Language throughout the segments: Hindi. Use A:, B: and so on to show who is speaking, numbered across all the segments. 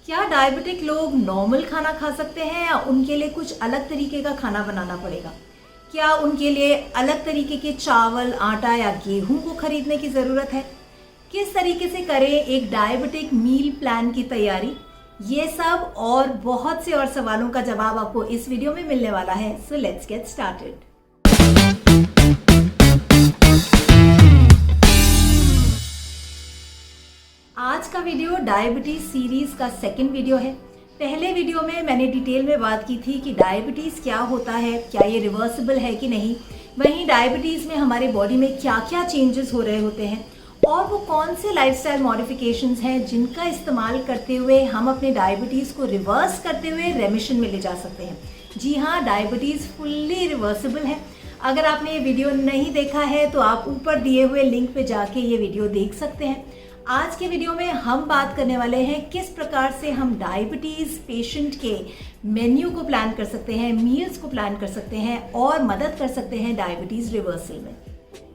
A: क्या डायबिटिक लोग नॉर्मल खाना खा सकते हैं या उनके लिए कुछ अलग तरीके का खाना बनाना पड़ेगा? क्या उनके लिए अलग तरीके के चावल, आटा या गेहूं को खरीदने की ज़रूरत है? किस तरीके से करें एक डायबिटिक मील प्लान की तैयारी? ये सब और बहुत से और सवालों का जवाब आपको इस वीडियो में मिलने वाला है। So let's get started. आज का वीडियो डायबिटीज सीरीज का सेकंड वीडियो है। पहले वीडियो में मैंने डिटेल में बात की थी कि डायबिटीज क्या होता है, क्या ये रिवर्सिबल है कि नहीं, वहीं डायबिटीज में हमारे बॉडी में क्या क्या चेंजेस हो रहे होते हैं और वो कौन से लाइफस्टाइल मॉडिफिकेशंस हैं जिनका इस्तेमाल करते हुए हम अपने डायबिटीज को रिवर्स करते हुए रेमिशन में ले जा सकते हैं। जी हाँ, डायबिटीज फुल्ली रिवर्सिबल है। अगर आपने ये वीडियो नहीं देखा है तो आप ऊपर दिए हुए लिंक पे जाके ये वीडियो देख सकते हैं। आज के वीडियो में हम बात करने वाले हैं किस प्रकार से हम डायबिटीज पेशेंट के मेन्यू को प्लान कर सकते हैं, मील्स को प्लान कर सकते हैं और मदद कर सकते हैं डायबिटीज रिवर्सल में।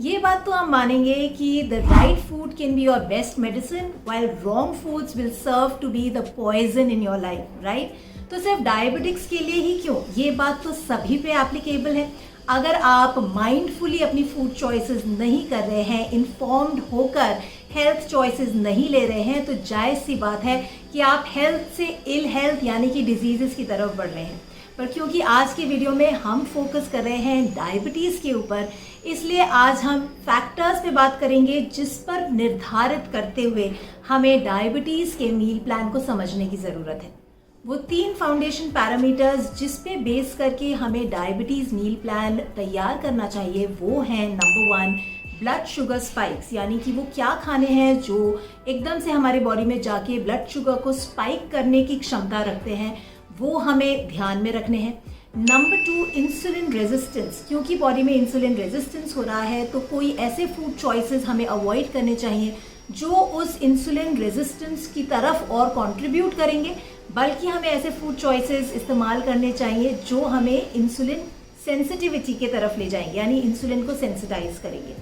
A: ये बात तो हम मानेंगे कि the right food can be your best medicine while wrong foods will serve to be the poison in your life, right? तो सिर्फ डायबिटिक्स के लिए ही क्यों, ये बात तो सभी पे एप्लीकेबल है। अगर आप माइंडफुली अपनी फूड चॉइसेस नहीं कर रहे हैं, इन्फॉर्म्ड होकर हेल्थ चॉइसेस नहीं ले रहे हैं, तो जायज़ सी बात है कि आप हेल्थ से इल हेल्थ यानी कि डिजीज़ेस की तरफ बढ़ रहे हैं। पर क्योंकि आज के वीडियो में हम फोकस कर रहे हैं डायबिटीज़ के ऊपर, इसलिए आज हम फैक्टर्स पे बात करेंगे जिस पर निर्धारित करते हुए हमें डायबिटीज़ के मील प्लान को समझने की ज़रूरत है। वो 3 फाउंडेशन पैरामीटर्स जिस पे बेस करके हमें डायबिटीज़ मील प्लान तैयार करना चाहिए वो हैं, नंबर 1, ब्लड शुगर स्पाइक्स, यानी कि वो क्या खाने हैं जो एकदम से हमारे बॉडी में जाके ब्लड शुगर को स्पाइक करने की क्षमता रखते हैं, वो हमें ध्यान में रखने हैं। नंबर 2, इंसुलिन रेजिस्टेंस, क्योंकि बॉडी में इंसुलिन रेजिस्टेंस हो रहा है तो कोई ऐसे फूड चॉइसेस हमें अवॉइड करने चाहिए जो उस इंसुलिन रेजिस्टेंस की तरफ और कंट्रीब्यूट करेंगे, बल्कि हमें ऐसे फूड चॉइसेस इस्तेमाल करने चाहिए जो हमें इंसुलिन सेंसिटिविटी के तरफ ले जाएंगे, यानी इंसुलिन को सेंसिटाइज करेंगे।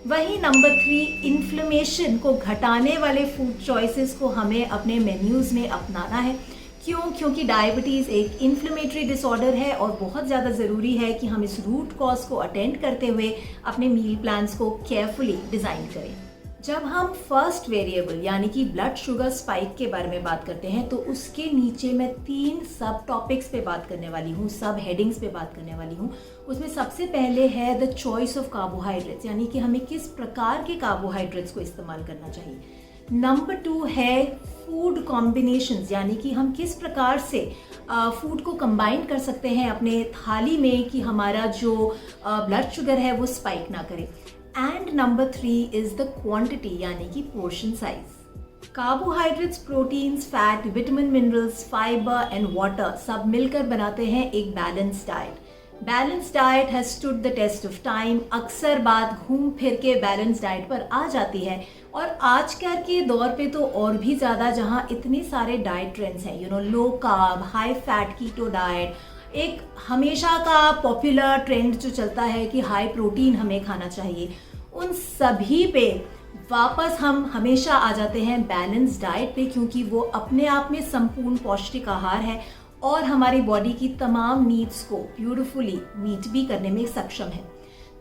A: वहीं नंबर 3, इन्फ्लेमेशन को घटाने वाले फूड चॉइसेस को हमें अपने मेन्यूज़ में अपनाना है। क्योंकि डायबिटीज़ एक इन्फ्लेमेटरी डिसऑर्डर है और बहुत ज़्यादा ज़रूरी है कि हम इस रूट कॉज को अटेंड करते हुए अपने मील प्लान्स को केयरफुली डिज़ाइन करें। जब हम फर्स्ट वेरिएबल यानी कि ब्लड शुगर स्पाइक के बारे में बात करते हैं तो उसके नीचे मैं 3 सब टॉपिक्स पे बात करने वाली हूँ, सब हेडिंग्स पे बात करने वाली हूँ। उसमें सबसे पहले है द चॉइस ऑफ कार्बोहाइड्रेट्स, यानी कि हमें किस प्रकार के कार्बोहाइड्रेट्स को इस्तेमाल करना चाहिए। नंबर 2 है फूड कॉम्बिनेशंस, यानी कि हम किस प्रकार से फूड को कंबाइन कर सकते हैं अपने थाली में कि हमारा जो ब्लड शुगर है वो स्पाइक ना करे। And number 3 is the quantity, यानी कि portion size. Carbohydrates, proteins, fat, vitamin, minerals, fibre and water सब मिलकर बनाते हैं एक balance diet. Balance diet has stood the test of time. अक्सर बात घूम फिर के बैलेंस डाइट पर आ जाती है और आजकल के दौर पे तो और भी ज़्यादा, जहाँ इतने सारे डाइट ट्रेंड्स हैं, low carb, high fat keto diet, एक हमेशा का पॉपुलर ट्रेंड जो चलता है कि हाई प्रोटीन हमें खाना चाहिए, उन सभी पे वापस हम हमेशा आ जाते हैं बैलेंस डाइट पे, क्योंकि वो अपने आप में संपूर्ण पौष्टिक आहार है और हमारी बॉडी की तमाम नीड्स को ब्यूटिफुली मीट भी करने में सक्षम है।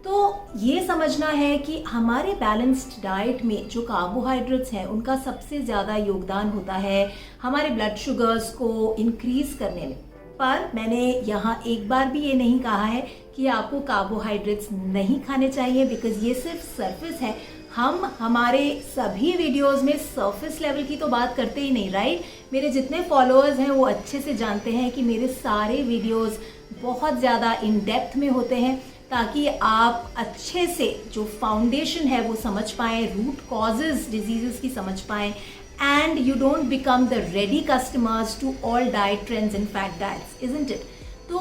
A: तो ये समझना है कि हमारे बैलेंस्ड डाइट में जो कार्बोहाइड्रेट्स हैं उनका सबसे ज़्यादा योगदान होता है हमारे ब्लड शुगर्स को इंक्रीज़ करने में। पर मैंने यहाँ एक बार भी ये नहीं कहा है कि आपको कार्बोहाइड्रेट्स नहीं खाने चाहिए, बिकॉज ये सिर्फ सरफेस है। हम हमारे सभी वीडियोस में सरफेस लेवल की तो बात करते ही नहीं, राइट? मेरे जितने फॉलोअर्स हैं वो अच्छे से जानते हैं कि मेरे सारे वीडियोस बहुत ज़्यादा इन डेप्थ में होते हैं ताकि आप अच्छे से जो फाउंडेशन है वो समझ पाएँ, रूट कॉजेज़ डिजीज़ की समझ पाएँ, and you don't become the ready customers to all diet trends and fad diets, isn't it? तो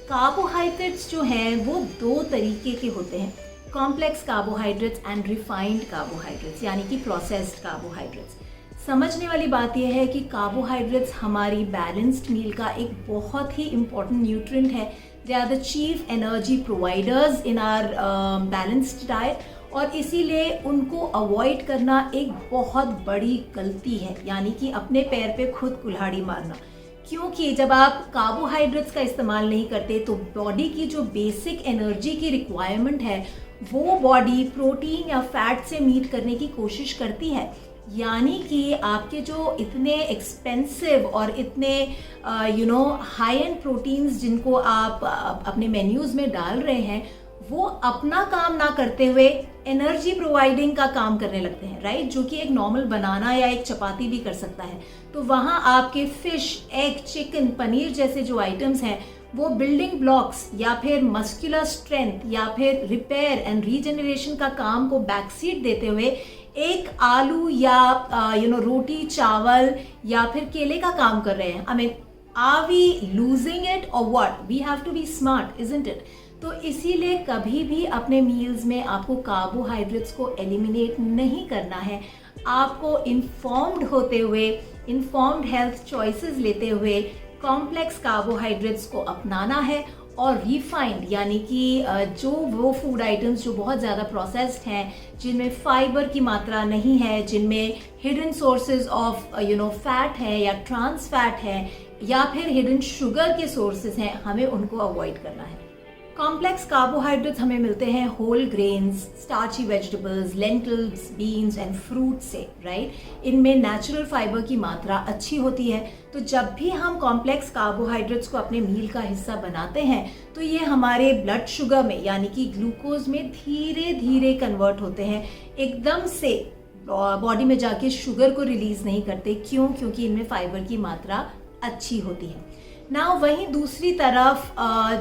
A: कार्बोहाइड्रेट्स जो हैं वो 2 तरीके के होते हैं, complex carbohydrates and refined carbohydrates, यानी कि प्रोसेस्ड कार्बोहाइड्रेट्स। समझने वाली बात यह है कि कार्बोहाइड्रेट्स हमारी बैलेंस्ड मील का एक बहुत ही इम्पॉर्टेंट न्यूट्रिएंट है। They are the chief energy providers in our balanced diet और इसीलिए उनको अवॉइड करना एक बहुत बड़ी गलती है, यानी कि अपने पैर पे खुद कुल्हाड़ी मारना। क्योंकि जब आप कार्बोहाइड्रेट्स का इस्तेमाल नहीं करते तो बॉडी की जो बेसिक एनर्जी की रिक्वायरमेंट है वो बॉडी प्रोटीन या फैट से मीट करने की कोशिश करती है। यानी कि आपके जो इतने एक्सपेंसिव और इतने हाई एंड प्रोटीन्स जिनको आप अपने मेन्यूज़ में डाल रहे हैं, वो अपना काम ना करते हुए एनर्जी प्रोवाइडिंग का काम करने लगते हैं, राइट, जो कि एक नॉर्मल बनाना या एक चपाती भी कर सकता है। तो वहाँ आपके फिश, एग, चिकन, पनीर जैसे जो आइटम्स हैं वो बिल्डिंग ब्लॉक्स या फिर मस्कुलर स्ट्रेंथ या फिर रिपेयर एंड रीजनरेशन का काम को बैकसीट देते हुए एक आलू या रोटी, चावल या फिर केले का काम कर रहे हैं। I mean, are we losing it or what? We have to be smart, isn't it? तो इसीलिए कभी भी अपने मील्स में आपको कार्बोहाइड्रेट्स को एलिमिनेट नहीं करना है। आपको इन्फॉर्म्ड होते हुए, इन्फॉर्म्ड हेल्थ चॉइसेस लेते हुए कॉम्प्लेक्स कार्बोहाइड्रेट्स को अपनाना है और रिफाइंड यानी कि जो वो फूड आइटम्स जो बहुत ज़्यादा प्रोसेस्ड हैं, जिनमें फाइबर की मात्रा नहीं है, जिनमें हिडन सोर्सेज ऑफ फैट है या ट्रांस फैट है या फिर हिडन शुगर के सोर्सेज हैं, हमें उनको अवॉइड करना है। कॉम्प्लेक्स कार्बोहाइड्रेट्स हमें मिलते हैं whole grains, starchy vegetables, lentils, beans and fruit से, राइट। इनमें नेचुरल फाइबर की मात्रा अच्छी होती है। तो जब भी हम कॉम्प्लेक्स कार्बोहाइड्रेट्स को अपने मील का हिस्सा बनाते हैं तो ये हमारे ब्लड शुगर में यानी कि ग्लूकोज में धीरे धीरे कन्वर्ट होते हैं, एकदम से बॉडी में जाके शुगर को रिलीज नहीं करते। क्यों? क्योंकि इनमें फाइबर की मात्रा अच्छी होती है। नाउ वहीं दूसरी तरफ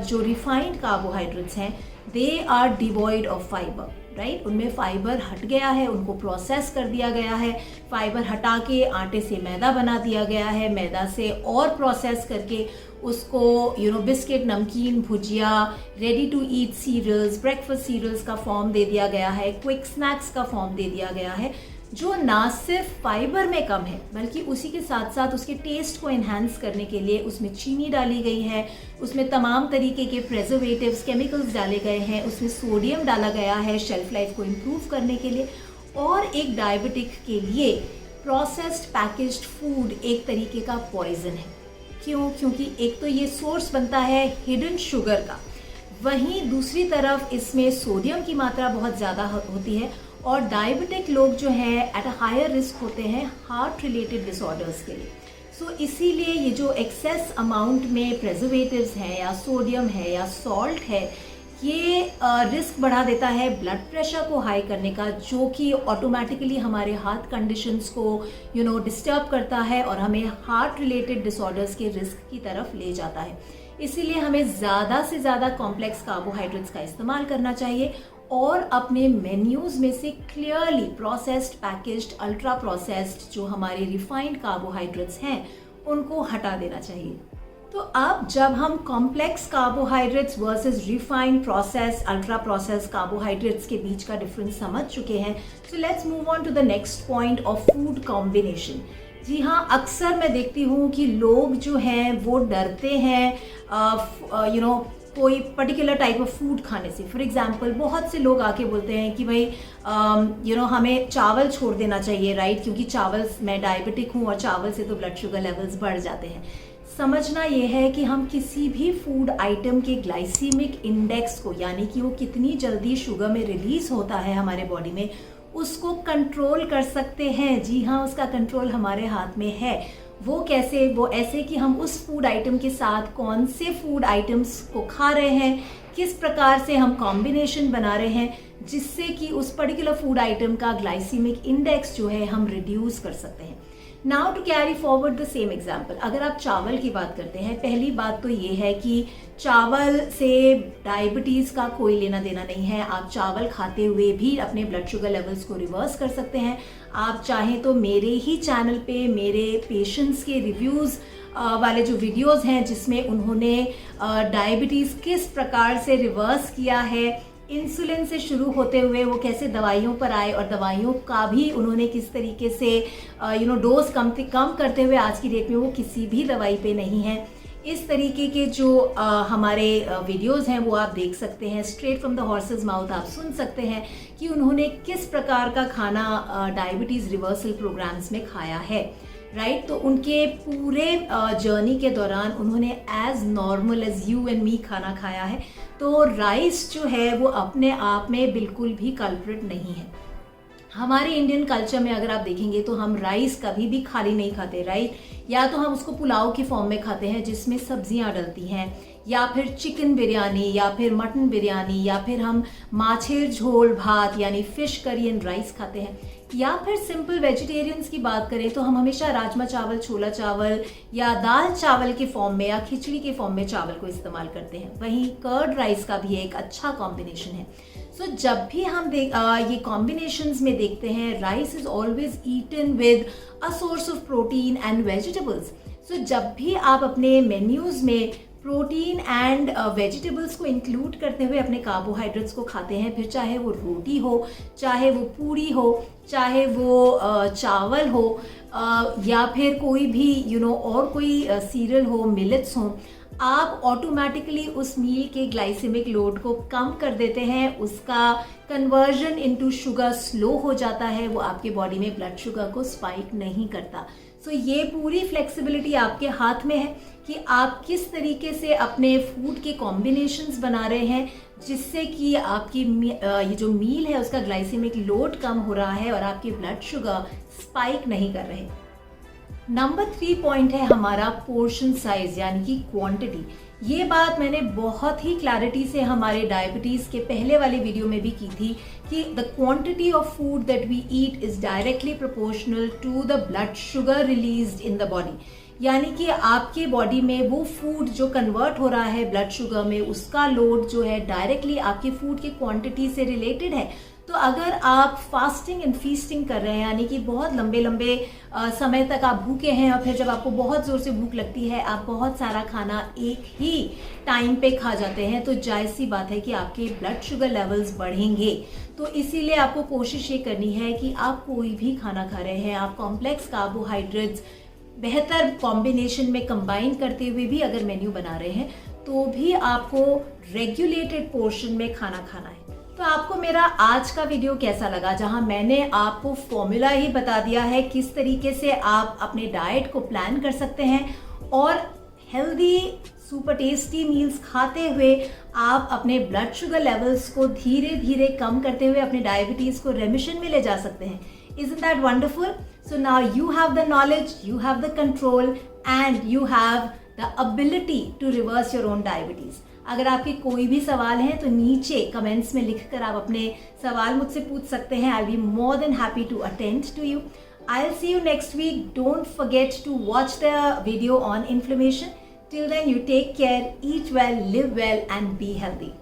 A: जो रिफाइंड कार्बोहाइड्रेट्स हैं, they are devoid of fibre, right. उनमें फाइबर हट गया है, उनको प्रोसेस कर दिया गया है, फाइबर हटा के आटे से मैदा बना दिया गया है, मैदा से और प्रोसेस करके उसको बिस्किट, नमकीन, bhujia, ready to eat cereals, breakfast cereals का फॉर्म दे दिया गया है, क्विक स्नैक्स का फॉर्म दे दिया गया है, जो ना सिर्फ फाइबर में कम है बल्कि उसी के साथ साथ उसके टेस्ट को एनहांस करने के लिए उसमें चीनी डाली गई है, उसमें तमाम तरीके के प्रेजर्वेटिव्स, केमिकल्स डाले गए हैं, उसमें सोडियम डाला गया है शेल्फ लाइफ को इम्प्रूव करने के लिए। और एक डायबिटिक के लिए प्रोसेस्ड पैकेज्ड फूड एक तरीके का पॉइजन है। क्यों? क्योंकि एक तो ये सोर्स बनता है हिडन शुगर का, वहीं दूसरी तरफ इसमें सोडियम की मात्रा बहुत ज़्यादा होती है और डायबिटिक लोग जो हैं एट अ हायर रिस्क होते हैं हार्ट रिलेटेड डिसऑर्डर्स के लिए। सो इसीलिए ये जो एक्सेस अमाउंट में प्रेजर्वेटिव्स हैं या सोडियम है या सॉल्ट है, ये रिस्क बढ़ा देता है ब्लड प्रेशर को हाई करने का, जो कि ऑटोमेटिकली हमारे हार्ट कंडीशंस को डिस्टर्ब करता है और हमें हार्ट रिलेटेड डिसऑर्डर्स के रिस्क की तरफ ले जाता है। इसीलिए हमें ज़्यादा से ज़्यादा कॉम्प्लेक्स कार्बोहाइड्रेट्स का इस्तेमाल करना चाहिए और अपने मेन्यूज़ में से clearly processed, packaged, ultra processed जो हमारे रिफाइंड कार्बोहाइड्रेट्स हैं उनको हटा देना चाहिए। तो अब जब हम complex carbohydrates versus refined, process, ultra process carbohydrates के बीच का डिफरेंस समझ चुके हैं, so let's move on to the next point of food combination. जी हाँ, अक्सर मैं देखती हूँ कि लोग जो हैं वो डरते हैं कोई पर्टिकुलर टाइप ऑफ फूड खाने से। फॉर एग्जांपल, बहुत से लोग आके बोलते हैं कि भाई हमें चावल छोड़ देना चाहिए, राइट, क्योंकि चावल, मैं डायबिटिक हूँ और चावल से तो ब्लड शुगर लेवल्स बढ़ जाते हैं। समझना ये है कि हम किसी भी फूड आइटम के ग्लाइसीमिक इंडेक्स को, यानी कि वो कितनी जल्दी शुगर में रिलीज होता है हमारे बॉडी में, उसको कंट्रोल कर सकते हैं। जी हाँ, उसका कंट्रोल हमारे हाथ में है। वो कैसे? वो ऐसे कि हम उस फूड आइटम के साथ कौन से फूड आइटम्स को खा रहे हैं, किस प्रकार से हम कॉम्बिनेशन बना रहे हैं, जिससे कि उस पर्टिकुलर फूड आइटम का ग्लाइसीमिक इंडेक्स जो है हम रिड्यूस कर सकते हैं। Now to carry forward the same example, अगर आप चावल की बात करते हैं, पहली बात तो ये है कि चावल से डायबिटीज़ का कोई लेना देना नहीं है। आप चावल खाते हुए भी अपने ब्लड शुगर लेवल्स को रिवर्स कर सकते हैं। आप चाहें तो मेरे ही चैनल पे मेरे पेशेंट्स के रिव्यूज़ वाले जो वीडियोज़ हैं जिसमें उन्होंने डायबिटीज़ किस प्रकार से रिवर्स किया है, इंसुलिन से शुरू होते हुए वो कैसे दवाइयों पर आए और दवाइयों का भी उन्होंने किस तरीके से डोज कम करते हुए आज की डेट में वो किसी भी दवाई पे नहीं है। इस तरीके के जो हमारे वीडियोस हैं वो आप देख सकते हैं, straight from the horses mouth आप सुन सकते हैं कि उन्होंने किस प्रकार का खाना डायबिटीज़ रिवर्सल प्रोग्राम्स में खाया है, राइट। तो उनके पूरे जर्नी के दौरान उन्होंने as normal as you and me खाना खाया है। तो राइस जो है वो अपने आप में बिल्कुल भी कल्प्रिट नहीं है। हमारे इंडियन कल्चर में अगर आप देखेंगे तो हम राइस कभी भी खाली नहीं खाते, राइट। या तो हम उसको पुलाव की फॉर्म में खाते हैं जिसमें सब्जियां डलती हैं, या फिर चिकन बिरयानी, या फिर मटन बिरयानी, या फिर हम माछेर झोल भात यानी फिश करी एंड राइस खाते हैं। या फिर सिंपल वेजिटेरियंस की बात करें तो हम हमेशा राजमा चावल, छोला चावल या दाल चावल के फॉर्म में या खिचड़ी के फॉर्म में चावल को इस्तेमाल करते हैं। वहीं कर्ड राइस का भी एक अच्छा कॉम्बिनेशन है। सो जब भी हम ये कॉम्बिनेशंस में देखते हैं, rice is always eaten with a source of protein and vegetables. सो जब भी आप अपने मेन्यूज में प्रोटीन एंड वेजिटेबल्स को इंक्लूड करते हुए अपने कार्बोहाइड्रेट्स को खाते हैं, फिर चाहे वो रोटी हो, चाहे वो पूरी हो, चाहे वो चावल हो, या फिर कोई भी और कोई सीरियल हो, मिलेट्स हो, आप ऑटोमेटिकली उस मील के ग्लाइसेमिक लोड को कम कर देते हैं। उसका कन्वर्जन इनटू शुगर स्लो हो जाता है, वो आपके बॉडी में ब्लड शुगर को स्पाइक नहीं करता। सो ये पूरी फ्लेक्सिबिलिटी आपके हाथ में है कि आप किस तरीके से अपने फूड के कॉम्बिनेशंस बना रहे हैं, जिससे कि आपकी ये जो मील है उसका ग्लाइसेमिक लोड कम हो रहा है और आपके ब्लड शुगर स्पाइक नहीं कर रहे। नंबर 3 पॉइंट है हमारा पोर्शन साइज यानी कि क्वांटिटी। ये बात मैंने बहुत ही क्लैरिटी से हमारे डायबिटीज के पहले वाले वीडियो में भी की थी कि the quantity of food that we eat is directly proportional to the blood sugar released in the body. यानी कि आपके बॉडी में वो फूड जो कन्वर्ट हो रहा है ब्लड शुगर में, उसका लोड जो है डायरेक्टली आपके फूड की क्वांटिटी से रिलेटेड है। तो अगर आप फास्टिंग एंड फीस्टिंग कर रहे हैं, यानी कि बहुत लंबे लंबे समय तक आप भूखे हैं और फिर जब आपको बहुत ज़ोर से भूख लगती है आप बहुत सारा खाना एक ही टाइम पे खा जाते हैं, तो जायज़ सी बात है कि आपके ब्लड शुगर लेवल्स बढ़ेंगे। तो इसीलिए आपको कोशिश ये करनी है कि आप कोई भी खाना खा रहे हैं, आप कॉम्प्लेक्स कार्बोहाइड्रेट्स बेहतर कॉम्बिनेशन में कंबाइन करते हुए भी अगर मेन्यू बना रहे हैं, तो भी आपको रेगुलेटेड पोर्शन में खाना खाना है। तो आपको मेरा आज का वीडियो कैसा लगा, जहां मैंने आपको फॉर्मूला ही बता दिया है किस तरीके से आप अपने डाइट को प्लान कर सकते हैं और हेल्दी सुपर टेस्टी मील्स खाते हुए आप अपने ब्लड शुगर लेवल्स को धीरे धीरे कम करते हुए अपने डायबिटीज को रेमिशन में ले जा सकते हैं। Isn't that wonderful? So now you have the knowledge, you have the control and you have the ability to reverse your own diabetes. अगर आपके कोई भी सवाल हैं तो नीचे कमेंट्स में लिखकर आप अपने सवाल मुझसे पूछ सकते हैं। I'll be more than happy to attend to you. I'll see you next week. Don't forget to watch the video on inflammation. Till then, you take care, eat well, live well and be healthy.